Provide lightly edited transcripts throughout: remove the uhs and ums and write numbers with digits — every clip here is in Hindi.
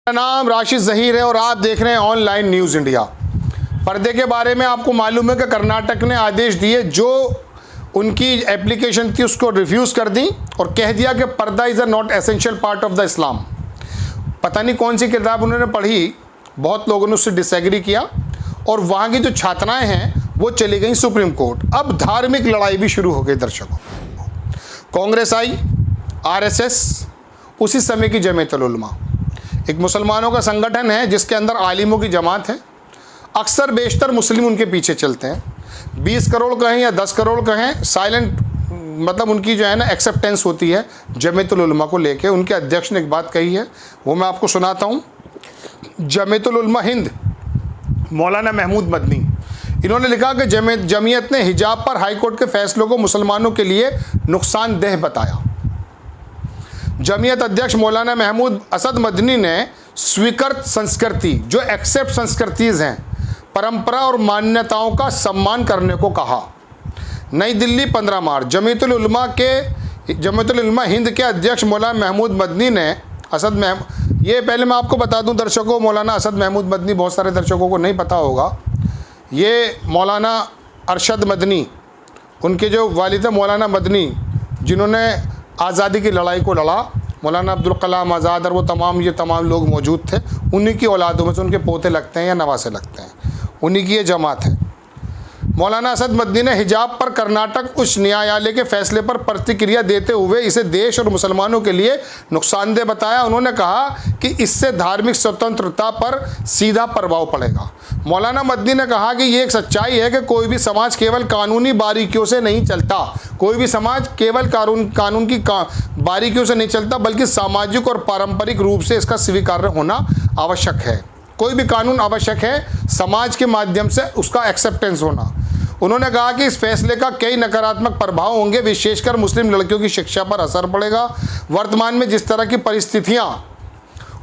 मेरा नाम राशिद ज़हीर है और आप देख रहे हैं ऑनलाइन न्यूज़ इंडिया। पर्दे के बारे में आपको मालूम है कि कर्नाटक ने आदेश दिए, जो उनकी एप्लीकेशन थी उसको रिफ्यूज़ कर दी और कह दिया कि पर्दा is a not essential part of the Islam. पता नहीं कौन सी किताब उन्होंने पढ़ी, बहुत लोगों ने उससे डिसएग्री किया और वहाँ की जो छात्राएँ हैं वो चली गई सुप्रीम कोर्ट। अब धार्मिक लड़ाई भी शुरू हो गई दर्शकों। कांग्रेस आई, RSS, उसी समय की जमीयतुल उलमा, एक मुसलमानों का संगठन है जिसके अंदर आलिमों की जमात है। अक्सर बेशतर मुस्लिम उनके पीछे चलते हैं। 20 करोड़ कहें या 10 करोड़ कहें, साइलेंट मतलब उनकी जो है ना एक्सेप्टेंस होती है जमीयतुल उलमा को लेके। उनके अध्यक्ष ने एक बात कही है, वो मैं आपको सुनाता हूँ। जमीयतुल उलमा हिंद मौलाना महमूद मदनी, इन्होंने लिखा कि जमीयत ने हिजाब पर हाईकोर्ट के फैसलों को मुसलमानों के लिए नुकसानदेह बताया। जमीयत अध्यक्ष मौलाना महमूद असद मदनी ने स्वीकृत संस्कृति, जो एक्सेप्ट संस्कृतिज हैं, परंपरा और मान्यताओं का सम्मान करने को कहा। नई दिल्ली 15 मार्च। जमीयतुल उलमा हिंद के अध्यक्ष मौलाना महमूद मदनी ने ये पहले मैं आपको बता दूं दर्शकों, मौलाना असद महमूद मदनी बहुत सारे दर्शकों को नहीं पता होगा। ये मौलाना अरशद मदनी, उनके जो वालिद मौलाना मदनी, जिन्होंने आज़ादी की लड़ाई को लड़ा, मौलाना अब्दुल कलाम आज़ाद और वो तमाम लोग मौजूद थे। उन्हीं की औलादों में से उनके पोते लगते हैं या नवासे लगते हैं, उन्हीं की ये जमात है। मौलाना असद मदनी ने हिजाब पर कर्नाटक उच्च न्यायालय के फैसले पर प्रतिक्रिया देते हुए इसे देश और मुसलमानों के लिए नुकसानदेह बताया। उन्होंने कहा कि इससे धार्मिक स्वतंत्रता पर सीधा प्रभाव पड़ेगा। मौलाना मदनी ने कहा कि ये एक सच्चाई है कि कोई भी समाज केवल कानूनी बारीकियों से नहीं चलता, कोई भी समाज केवल कानून की बारीकियों से नहीं चलता, बल्कि सामाजिक और पारंपरिक रूप से इसका स्वीकार्य होना आवश्यक है। कोई भी कानून आवश्यक है, समाज के माध्यम से उसका एक्सेप्टेंस होना। उन्होंने कहा कि इस फैसले का कई नकारात्मक प्रभाव होंगे, विशेषकर मुस्लिम लड़कियों की शिक्षा पर असर पड़ेगा। वर्तमान में जिस तरह की परिस्थितियां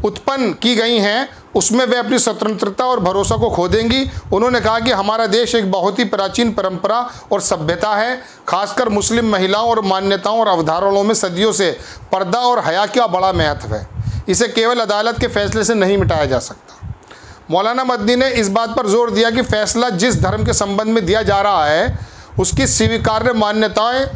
उत्पन्न की गई हैं उसमें वे अपनी स्वतंत्रता और भरोसा को खो देंगी। उन्होंने कहा कि हमारा देश एक बहुत ही प्राचीन परंपरा और सभ्यता है, खासकर मुस्लिम महिलाओं और मान्यताओं और अवधारणाओं में सदियों से पर्दा और हया का बड़ा महत्व है। इसे केवल अदालत के फैसले से नहीं मिटाया जा सकता। मौलाना मदनी ने इस बात पर जोर दिया कि फैसला जिस धर्म के संबंध में दिया जा रहा है उसकी स्वीकार्य मान्यताएं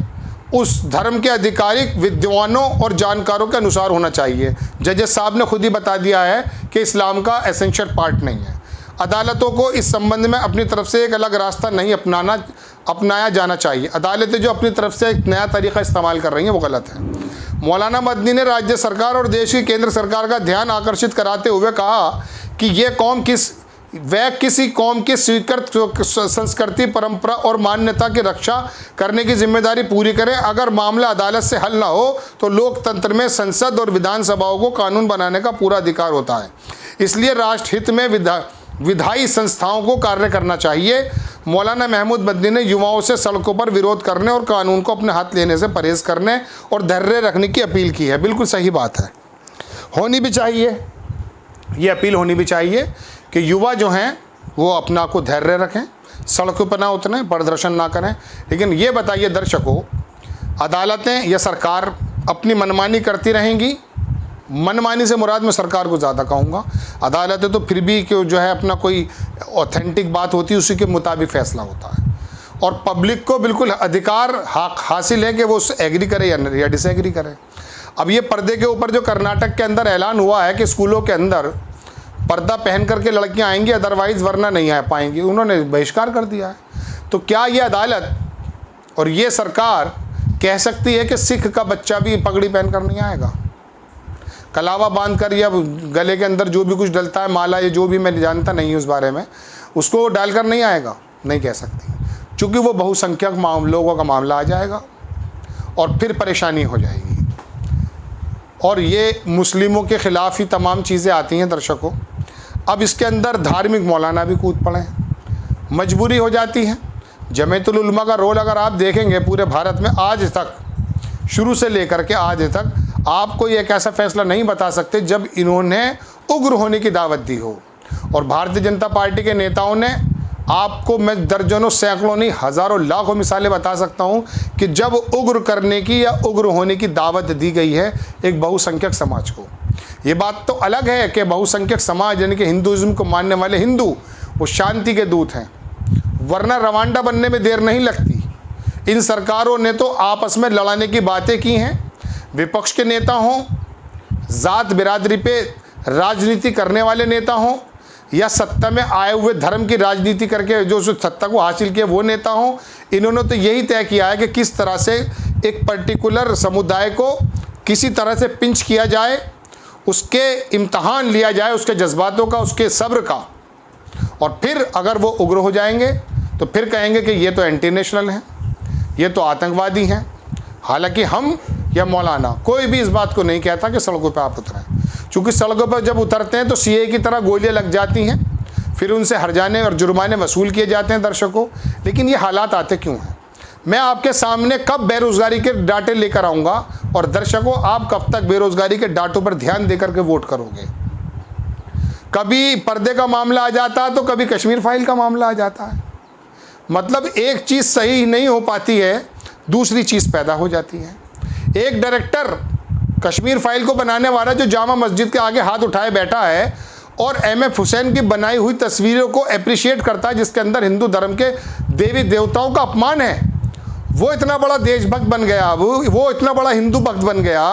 उस धर्म के आधिकारिक विद्वानों और जानकारों के अनुसार होना चाहिए। जजेस साहब ने खुद ही बता दिया है कि इस्लाम का एसेंशियल पार्ट नहीं है। अदालतों को इस संबंध में अपनी तरफ से एक अलग रास्ता नहीं अपनाया जाना चाहिए। अदालतें जो अपनी तरफ से एक नया तरीका इस्तेमाल कर रही हैं वो गलत है। मौलाना मदनी ने राज्य सरकार और देश की केंद्र सरकार का ध्यान आकर्षित कराते हुए कहा कि ये किसी कौम की स्वीकृत संस्कृति, परंपरा और मान्यता की रक्षा करने की जिम्मेदारी पूरी करे। अगर मामला अदालत से हल ना हो तो लोकतंत्र में संसद और विधानसभाओं को कानून बनाने का पूरा अधिकार होता है। इसलिए राष्ट्रहित में विधायी संस्थाओं को कार्य करना चाहिए। मौलाना महमूद मदनी ने युवाओं से सड़कों पर विरोध करने और कानून को अपने हाथ लेने से परहेज करने और धैर्य रखने की अपील की है। बिल्कुल सही बात है, होनी भी चाहिए, ये अपील होनी भी चाहिए कि युवा जो हैं वो अपना को धैर्य रखें, सड़कों पर ना उतरें, प्रदर्शन ना करें। लेकिन ये बताइए दर्शकों, अदालतें या सरकार अपनी मनमानी करती रहेंगी? मनमानी से मुराद मैं सरकार को ज़्यादा कहूँगा। अदालतें तो फिर भी जो है अपना कोई ऑथेंटिक बात होती है उसी के मुताबिक फ़ैसला होता है और पब्लिक को बिल्कुल अधिकार हासिल है कि वो उससे एग्री करे या डिसएग्री करे। अब ये पर्दे के ऊपर जो कर्नाटक के अंदर ऐलान हुआ है कि स्कूलों के अंदर पर्दा पहन करके लड़कियां आएंगी, अदरवाइज़ वरना नहीं आ पाएंगी, उन्होंने बहिष्कार कर दिया है। तो क्या ये अदालत और ये सरकार कह सकती है कि सिख का बच्चा भी पगड़ी पहन कर नहीं आएगा? कलावा बांध कर या गले के अंदर जो भी कुछ डलता है, माला, ये जो भी मैं जानता नहीं हूँ उस बारे में, उसको डालकर नहीं आएगा? नहीं कह सकती, चूँकि वो बहुसंख्यक लोगों का मामला आ जाएगा और फिर परेशानी हो जाएगी। और ये मुस्लिमों के ख़िलाफ़ ही तमाम चीज़ें आती हैं दर्शकों। अब इसके अंदर धार्मिक मौलाना भी कूद पड़े हैं, मजबूरी हो जाती है। जमीयतुल उलमा का रोल अगर आप देखेंगे पूरे भारत में आज तक, शुरू से लेकर के आज तक, आप कोई एक ऐसा फैसला नहीं बता सकते जब इन्होंने उग्र होने की दावत दी हो। और भारतीय जनता पार्टी के नेताओं ने आपको मैं दर्जनों, सैकड़ों नहीं हज़ारों, लाखों मिसालें बता सकता हूं कि जब उग्र करने की या उग्र होने की दावत दी गई है एक बहुसंख्यक समाज को, ये बात तो अलग है कि बहुसंख्यक समाज यानी कि हिंदुइज्म को मानने वाले हिंदू वो शांति के दूत हैं, वरना रवांडा बनने में देर नहीं लगती। इन सरकारों ने तो आपस में लड़ाने की बातें की हैं। विपक्ष के नेता हों, ज़ात बिरादरी पे राजनीति करने वाले नेता हों, या सत्ता में आए हुए धर्म की राजनीति करके जो सत्ता को हासिल किए वो नेता हों, इन्होंने तो यही तय किया है कि किस तरह से एक पर्टिकुलर समुदाय को किसी तरह से पिंच किया जाए, उसके इम्तहान लिया जाए, उसके जज्बातों का, उसके सब्र का, और फिर अगर वो उग्र हो जाएंगे तो फिर कहेंगे कि ये तो एंटी नेशनल हैं, ये तो आतंकवादी हैं। हालांकि हम या मौलाना कोई भी इस बात को नहीं कहता कि सड़कों पर आप उतरें, क्योंकि सड़कों पर जब उतरते हैं तो सीए की तरह गोलियां लग जाती हैं, फिर उनसे हर्जाने और जुर्माने वसूल किए जाते हैं दर्शकों। लेकिन ये हालात आते क्यों हैं? मैं आपके सामने कब बेरोज़गारी के डाटे लेकर आऊँगा, और दर्शकों आप कब तक बेरोज़गारी के डाटों पर ध्यान देकर के वोट करोगे? कभी पर्दे का मामला आ जाता है तो कभी कश्मीर फाइल का मामला आ जाता है। मतलब एक चीज़ सही नहीं हो पाती है, दूसरी चीज़ पैदा हो जाती है। एक डायरेक्टर कश्मीर फाइल को बनाने वाला जो जामा मस्जिद के आगे हाथ उठाए बैठा है और एमएफ हुसैन की बनाई हुई तस्वीरों को अप्रिशिएट करता है, जिसके अंदर हिंदू धर्म के देवी देवताओं का अपमान है, वो इतना बड़ा देशभक्त बन गया, अब वो इतना बड़ा हिंदू भक्त बन गया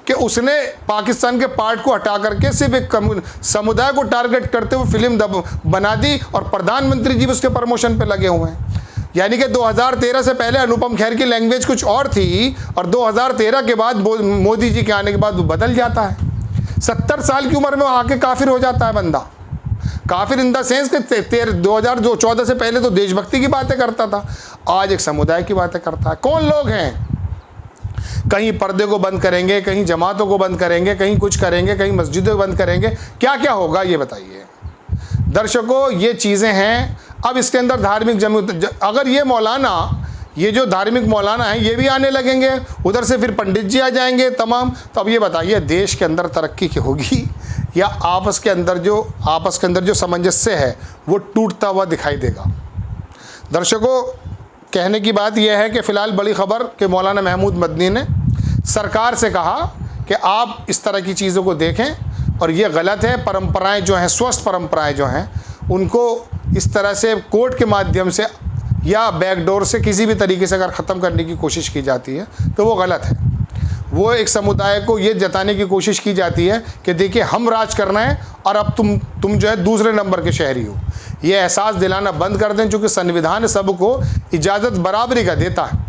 कि उसने पाकिस्तान के पार्ट को हटा करके सिर्फ एक समुदाय को टारगेट करते हुए फिल्म बना दी, और प्रधानमंत्री जी उसके प्रमोशन पे लगे हुए हैं। यानी कि 2013 से पहले अनुपम खेर की लैंग्वेज कुछ और थी, और 2013 के बाद मोदी जी के आने के बाद वो बदल जाता है। 70 साल की उम्र में आके काफिर हो जाता है बंदा। काफिर इन द सेंस कि 2014 से पहले तो देशभक्ति की बातें करता था, आज एक समुदाय की बातें करता है। कौन लोग हैं? कहीं पर्दे को बंद करेंगे, कहीं जमातों को बंद करेंगे, कहीं कुछ करेंगे, कहीं मस्जिदों को बंद करेंगे, क्या क्या होगा ये बताइए दर्शकों। ये चीज़ें हैं। अब इसके अंदर धार्मिक अगर ये मौलाना, ये जो धार्मिक मौलाना हैं ये भी आने लगेंगे, उधर से फिर पंडित जी आ जाएंगे तमाम, तो अब ये बताइए देश के अंदर तरक्की की होगी या आपस के अंदर जो सामंजस्य है वो टूटता हुआ दिखाई देगा? दर्शकों, कहने की बात यह है कि फ़िलहाल बड़ी ख़बर कि मौलाना महमूद मदनी ने सरकार से कहा कि आप इस तरह की चीज़ों को देखें और ये गलत है। परंपराएं जो हैं, स्वस्थ परंपराएं जो हैं, उनको इस तरह से कोर्ट के माध्यम से या बैकडोर से किसी भी तरीके से अगर ख़त्म करने की कोशिश की जाती है तो वो गलत है। वो एक समुदाय को ये जताने की कोशिश की जाती है कि देखिए हम राज करना है और अब तुम जो है दूसरे नंबर के शहरी हो। ये एहसास दिलाना बंद कर दें, चूँकि संविधान सबको इजाज़त बराबरी का देता है।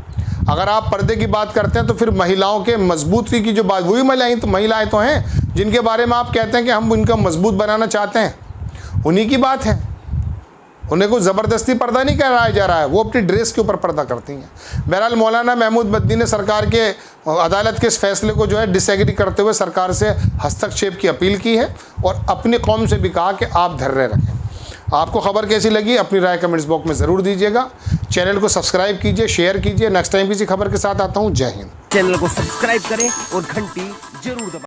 अगर आप पर्दे की बात करते हैं तो फिर महिलाओं के मजबूती की जो बात, वही महिलाएँ तो हैं जिनके बारे में आप कहते हैं कि हम उनका मजबूत बनाना चाहते हैं, उन्हीं की बात है। उन्हें कोई ज़बरदस्ती पर्दा नहीं कराया जा रहा है, वो अपनी ड्रेस के ऊपर पर्दा करती हैं। बहरहाल मौलाना महमूद मदनी ने सरकार के अदालत के इस फैसले को जो है डिसएग्री करते हुए सरकार से हस्तक्षेप की अपील की है और अपनी कौम से भी कहा कि आप धैर्य रखें। आपको खबर कैसी लगी अपनी राय कमेंट्स बॉक्स में ज़रूर दीजिएगा। चैनल को सब्सक्राइब कीजिए, शेयर कीजिए। नेक्स्ट टाइम किसी खबर के साथ आता हूँ। जय हिंद। चैनल को सब्सक्राइब करें और घंटी जरूर दबाएं।